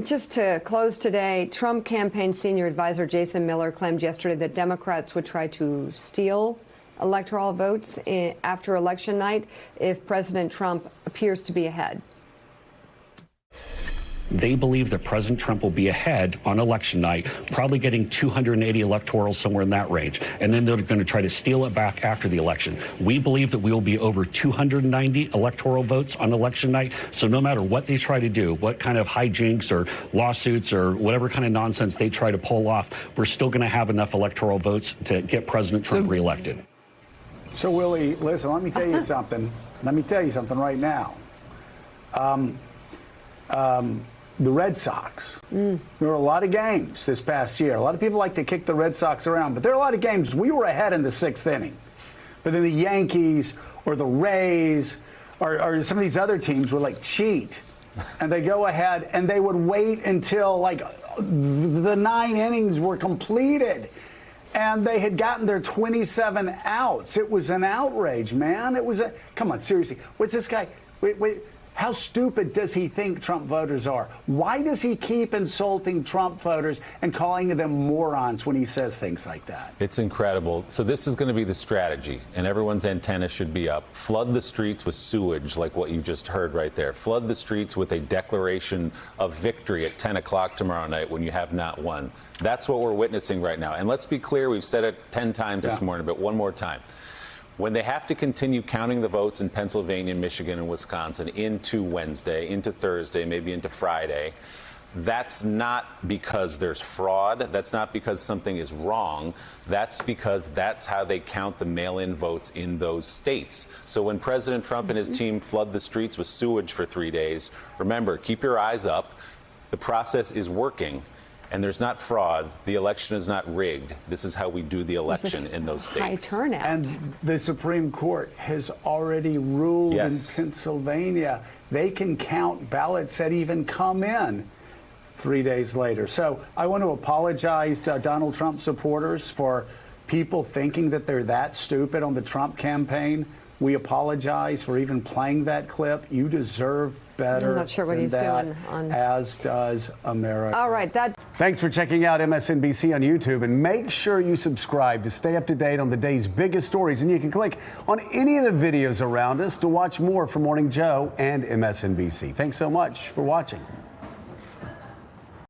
just to close today, Trump campaign senior advisor Jason Miller claimed yesterday that Democrats would try to steal electoral votes after election night if President Trump appears to be ahead. They believe that President Trump will be ahead on election night, probably getting 280 electorals, somewhere in that range. And then they're going to try to steal it back after the election. We believe that we will be over 290 electoral votes on election night. So no matter what they try to do, what kind of hijinks or lawsuits or whatever kind of nonsense they try to pull off, we're still going to have enough electoral votes to get President Trump reelected. So, Willie, listen, let me tell you something. Let me tell you something right now. The Red Sox. There were a lot of games this past year. A lot of people like to kick the Red Sox around, but there are a lot of games we were ahead in the sixth inning. But then the Yankees or the Rays or some of these other teams would like cheat. And they go ahead and they would wait until like the 9 innings were completed. And they had gotten their 27 outs. It was an outrage, man. It was a, come on, seriously. What's this guy? Wait. How stupid does he think Trump voters are? Why does he keep insulting Trump voters and calling them morons when he says things like that? It's incredible. So this is going to be the strategy, and everyone's antenna should be up. Flood the streets with sewage, like what you just heard right there. Flood the streets with a declaration of victory at 10 o'clock tomorrow night when you have not won. That's what we're witnessing right now. And let's be clear, we've said it 10 times this morning, but one more time. When they have to continue counting the votes in Pennsylvania, Michigan, and Wisconsin into Wednesday, into Thursday, maybe into Friday, that's not because there's fraud. That's not because something is wrong. That's because that's how they count the mail-in votes in those states. So when President Trump and his team flood the streets with sewage for 3 days, remember, keep your eyes up. The process is working. And there's not fraud. The election is not rigged. This is how we do the election in those states. High turnout. And the Supreme Court has already ruled in Pennsylvania they can count ballots that even come in 3 days later. So I want to apologize to Donald Trump supporters for people thinking that they're that stupid on the Trump campaign. We apologize for even playing that clip. You deserve better. I'm not sure what he's doing on. As does America. All right, Thanks for checking out MSNBC on YouTube, and make sure you subscribe to stay up to date on the day's biggest stories. And you can click on any of the videos around us to watch more from Morning Joe and MSNBC. Thanks so much for watching.